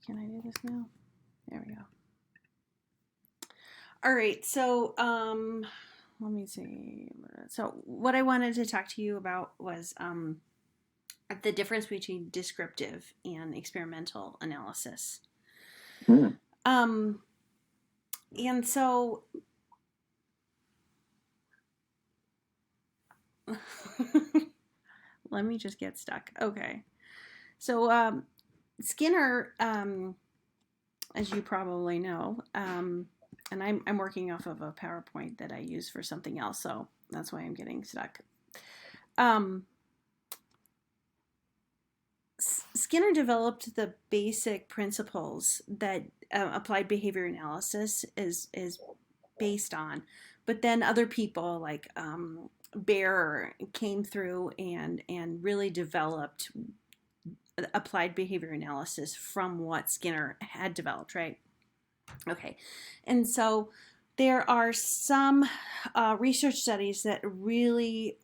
Can I do this now? There we go. All right, so let me see. So what I wanted to talk to you about was the difference between descriptive and experimental analysis. Mm. Um, and so let me just get stuck. Okay. So Skinner, as you probably know, and I'm working off of a PowerPoint that I use for something else, so that's why I'm getting stuck. Um, Skinner developed the basic principles that applied behavior analysis is based on, but then other people like Bear came through and really developed applied behavior analysis from what Skinner had developed, right? Okay, and so there are some research studies that really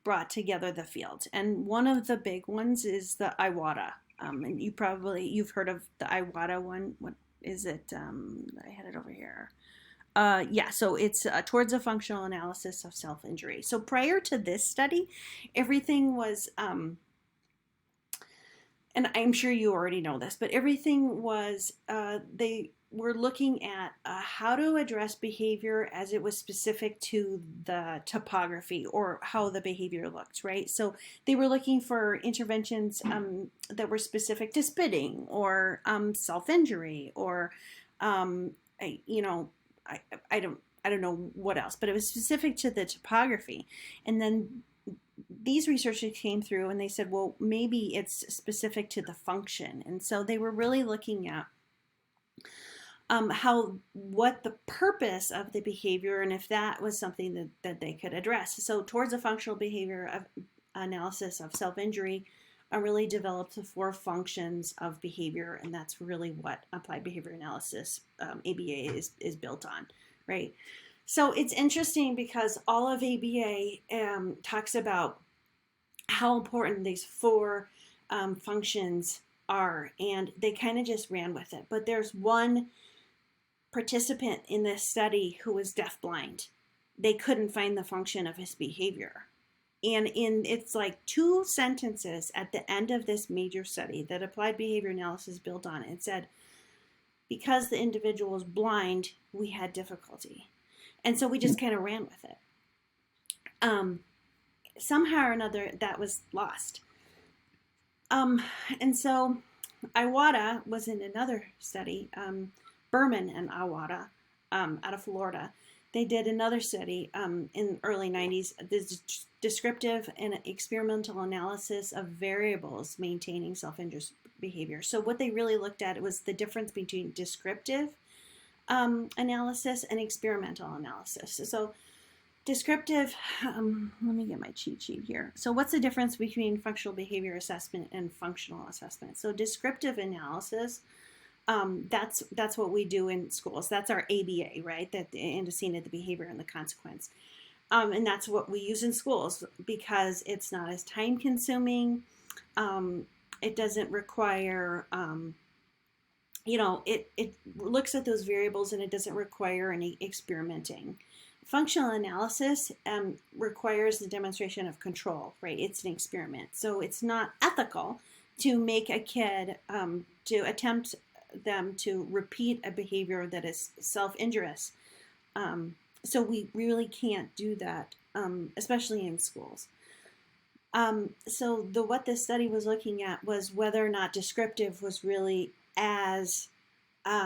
brought together the field, and one of the big ones is the Iwata. And you've heard of the Iwata one. What is it? I had it over here. Yeah, so it's towards a functional analysis of self-injury. So prior to this study, everything was and I'm sure you already know this, but everything was, they were looking at how to address behavior as it was specific to the topography or how the behavior looked, right? So they were looking for interventions that were specific to spitting or self-injury or, you know, I, I don't know what else, but it was specific to the topography. And then these researchers came through and they said, well, maybe it's specific to the function. And so they were really looking at what the purpose of the behavior and if that was something that they could address. So towards a functional behavior analysis of self-injury, I really developed the 4 functions of behavior, and that's really what applied behavior analysis, ABA, is built on, right? So it's interesting because all of ABA talks about how important these 4 functions are, and they kind of just ran with it. But there's one participant in this study who was deafblind. They couldn't find the function of his behavior. And it's like 2 sentences at the end of this major study that applied behavior analysis built on it said, because the individual was blind, we had difficulty. And so we just kind of ran with it. Somehow or another, that was lost. And so Iwata was in another study, Berman and Iwata out of Florida. They did another study in the early 90s, this descriptive and experimental analysis of variables maintaining self-injury behavior. So what they really looked at was the difference between descriptive analysis and experimental analysis. So descriptive, let me get my cheat sheet here. So what's the difference between functional behavior assessment and functional assessment? So descriptive analysis, that's what we do in schools. That's our ABA, right? That the antecedent, the behavior, and the consequence. And that's what we use in schools because it's not as time consuming. It doesn't require, it looks at those variables and it doesn't require any experimenting. Functional analysis requires the demonstration of control, right? It's an experiment. So it's not ethical to make a kid, to attempt them to repeat a behavior that is self-injurious. So we really can't do that, especially in schools. So what this study was looking at was whether or not descriptive was really as what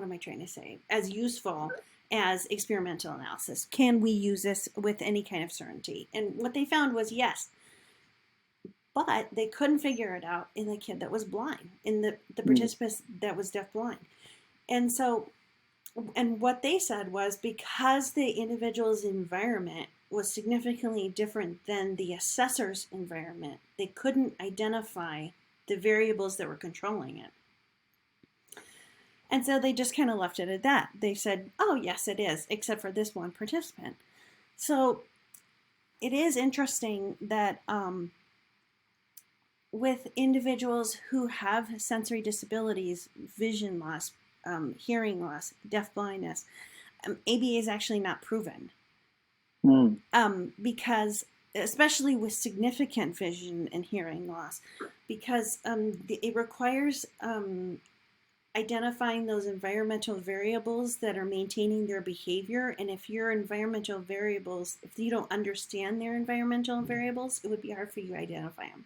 am I trying to say? As useful as experimental analysis. Can we use this with any kind of certainty? And what they found was yes, but they couldn't figure it out in the kid that was blind, in the participants that was deafblind. And so, and what they said was because the individual's environment was significantly different than the assessor's environment, they couldn't identify the variables that were controlling it. And so they just kind of left it at that. They said, oh, yes, it is, except for this one participant. So it is interesting that with individuals who have sensory disabilities, vision loss, hearing loss, deaf blindness, ABA is actually not proven. Because especially with significant vision and hearing loss, because it requires identifying those environmental variables that are maintaining their behavior. And if your environmental variables, if you don't understand their environmental variables, it would be hard for you to identify them.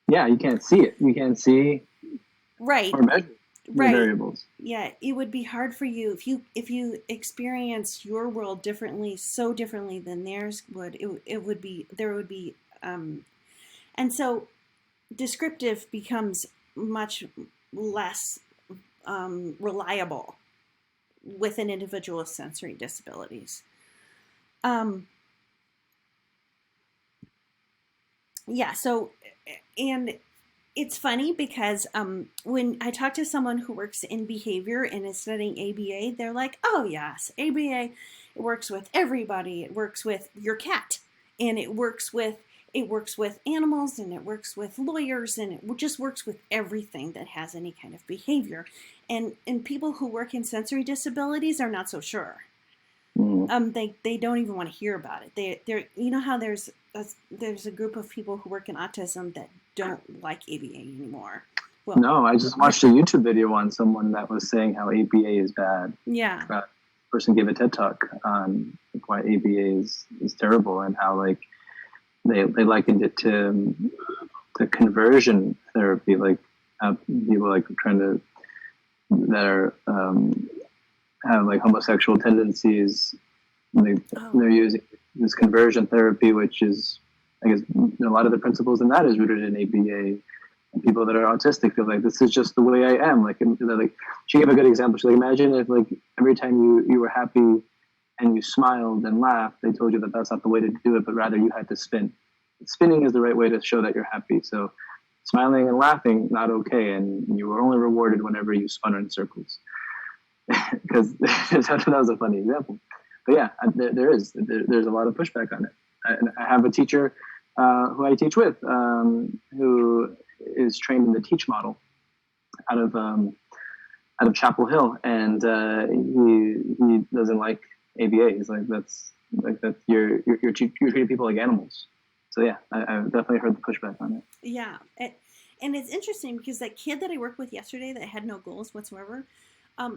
Yeah, you can't see it. You can't see right or measure the right variables. Yeah, it would be hard for you if you experience your world differently, so differently than theirs would. It would be there would be and so descriptive becomes much less reliable with an individual with sensory disabilities. Yeah, so, and it's funny because when I talk to someone who works in behavior and is studying ABA, they're like, oh, yes, ABA, it works with everybody. It works with your cat, and it works with animals, and it works with lawyers, and it just works with everything that has any kind of behavior. And people who work in sensory disabilities are not so sure. They don't even want to hear about it. They're you know how there's a group of people who work in autism that don't like ABA anymore. Well, no, I just watched a YouTube video on someone that was saying how ABA is bad. Yeah. That person gave a TED talk on why ABA is terrible, and how like they likened it to conversion therapy, like people like trying to that are have like homosexual tendencies. They're using this conversion therapy, which is, I guess, a lot of the principles in that is rooted in ABA. And people that are autistic feel like this is just the way I am. Like she gave a good example. She's like, imagine if like every time you were happy and you smiled and laughed, they told you that that's not the way to do it, but rather you had to spin. Spinning is the right way to show that you're happy. So smiling and laughing, not okay, and you were only rewarded whenever you spun in circles. Because that was a funny example. But yeah, there's a lot of pushback on it. I have a teacher who I teach with who is trained in the TEACH model out of Chapel Hill, and he doesn't like ABA. He's like, that's you're treating people like animals. So yeah, I've definitely heard the pushback on it. Yeah, and it's interesting because that kid that I worked with yesterday that had no goals whatsoever,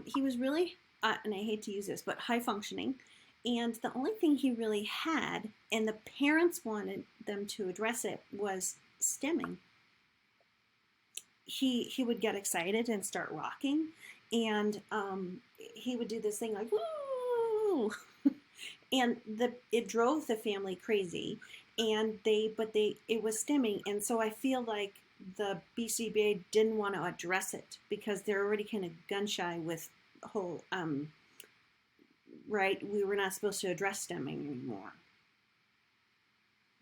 he was really, and I hate to use this, but high functioning. And the only thing he really had, and the parents wanted them to address it, was stimming. He would get excited and start rocking, and he would do this thing like, woo! And it drove the family crazy, and it was stimming. And so I feel like the BCBA didn't want to address it because they're already kind of gun shy with the whole, right? We were not supposed to address stimming anymore.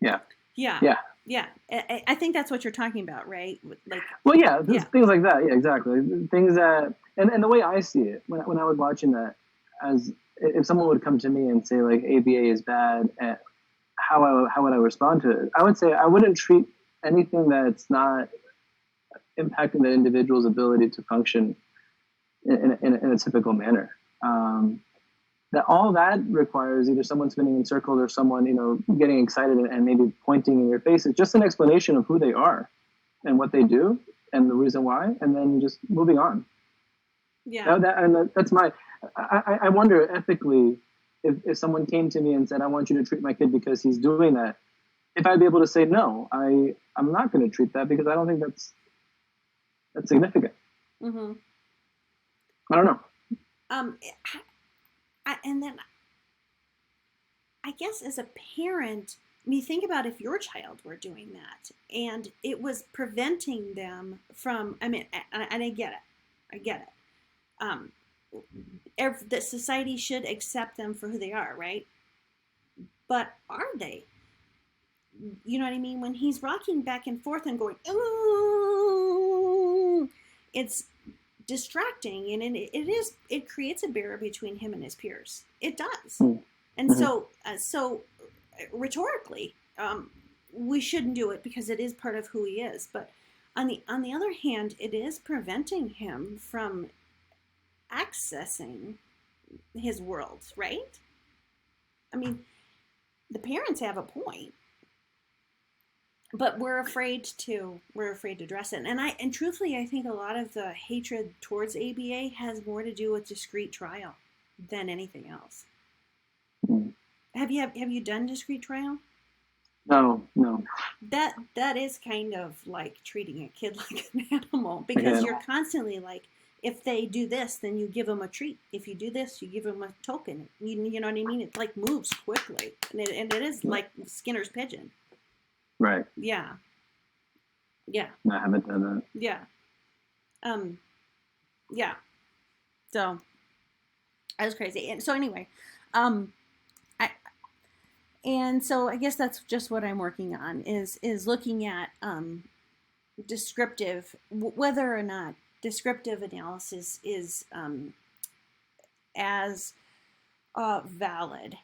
Yeah. Yeah. Yeah. Yeah. I think that's what you're talking about, right? Like. Well, yeah, things like that. Yeah, exactly. Things that, and the way I see it, when I was watching that, as if someone would come to me and say like ABA is bad, how would I respond to it? I would say I wouldn't treat anything that's not impacting the individual's ability to function in a typical manner. That all that requires either someone spinning in circles or someone, getting excited and maybe pointing in your face. It's just an explanation of who they are and what they do and the reason why, and then just moving on. Yeah. That's I wonder ethically if someone came to me and said, I want you to treat my kid because he's doing that, if I'd be able to say, no, I'm not going to treat that because I don't think that's significant. Mm-hmm. I don't know. And then I guess as a parent, think about if your child were doing that and it was preventing them from, and I get it. The society should accept them for who they are, right? But are they? You know what I mean? When he's rocking back and forth and going, ooh, it's distracting, and it creates a barrier between him and his peers. It does. And so rhetorically, we shouldn't do it because it is part of who he is. But on the other hand, it is preventing him from accessing his world, right? I mean, the parents have a point, but we're afraid to address it. And truthfully, I think a lot of the hatred towards ABA has more to do with discrete trial than anything else. Mm. Have you done discrete trial? No, no. That is kind of like treating a kid like an animal, because Again, you're constantly like, if they do this, then you give them a treat. If you do this, you give them a token. You know what I mean? It like moves quickly, and it is like Skinner's pigeon. right. Yeah, yeah, No, I haven't done that. yeah, um, yeah. So that was crazy. And so anyway, um, I and so I guess that's just what I'm working on, is looking at descriptive, whether or not descriptive analysis is as valid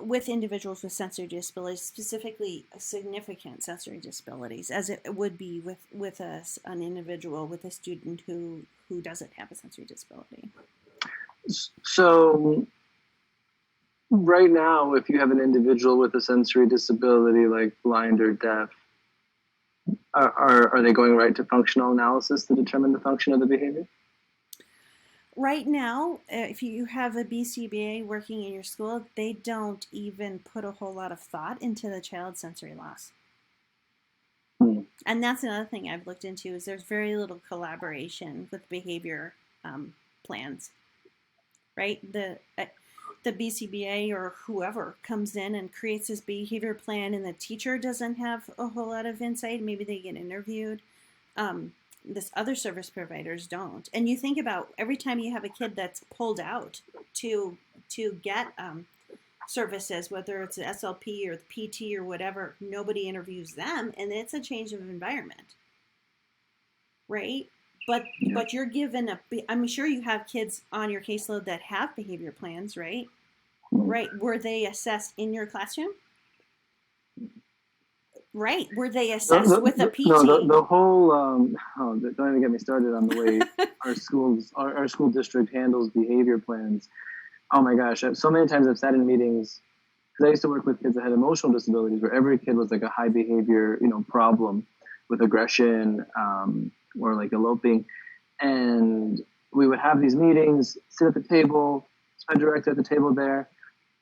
with individuals with sensory disabilities, specifically significant sensory disabilities, as it would be with an individual, with a student who doesn't have a sensory disability. So right now, if you have an individual with a sensory disability, like blind or deaf, are they going right to functional analysis to determine the function of the behavior? Right now, if you have a BCBA working in your school, they don't even put a whole lot of thought into the child's sensory loss. Hmm. And that's another thing I've looked into, is there's very little collaboration with behavior plans, right? The BCBA or whoever comes in and creates this behavior plan, and the teacher doesn't have a whole lot of insight. Maybe they get interviewed. This other service providers don't. And you think about every time you have a kid that's pulled out to get services, whether it's an SLP or the PT or whatever, nobody interviews them, and it's a change of environment, right? But Yeah. but you're given I'm sure you have kids on your caseload that have behavior plans, right? Hmm. Right. Were they assessed in your classroom? Right. Were they assessed with a PT? No, the whole oh, don't even get me started on the way our school district handles behavior plans. Oh my gosh, so many times I've sat in meetings, because I used to work with kids that had emotional disabilities, where every kid was like a high behavior, problem with aggression, or like eloping, and we would have these meetings, sit at the table, sped director at the table there,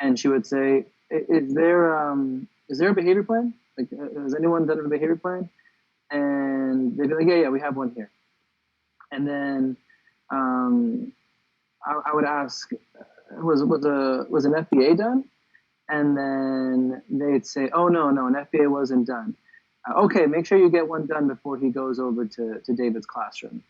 and she would say, is there a behavior plan? Like, has anyone done a behavior plan? And they'd be like, yeah, we have one here. And then I would ask, was an FBA done? And then they'd say, oh, no, an FBA wasn't done. Okay, make sure you get one done before he goes over to David's classroom.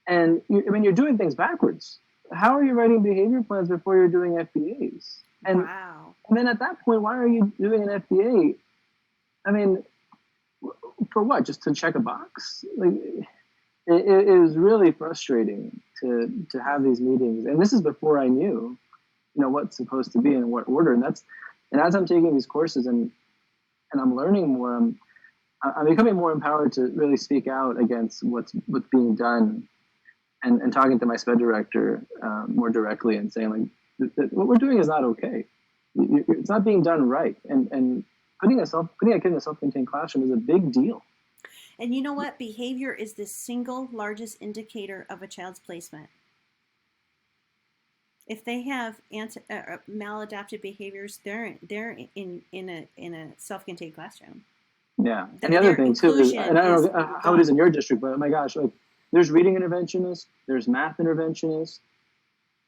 And you're doing things backwards. How are you writing behavior plans before you're doing FBAs? Wow. And then at that point, why are you doing an FBA? I mean, for what? Just to check a box? Like, it is really frustrating to have these meetings. And this is before I knew, what's supposed to be in what order. And as I'm taking these courses and I'm learning more, I'm becoming more empowered to really speak out against what's being done, and talking to my SPED director more directly, and saying, like, what we're doing is not okay. It's not being done right. And putting a kid in a self-contained classroom is a big deal. And you know what? Behavior is the single largest indicator of a child's placement. If they have maladaptive behaviors, they're in a self-contained classroom. Yeah, and the other thing too is, and I don't know how it is in your district, but oh my gosh, like, there's reading interventionists, there's math interventionists,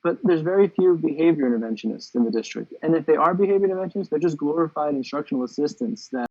but there's very few behavior interventionists in the district. And if they are behavior interventionists, they're just glorified instructional assistants that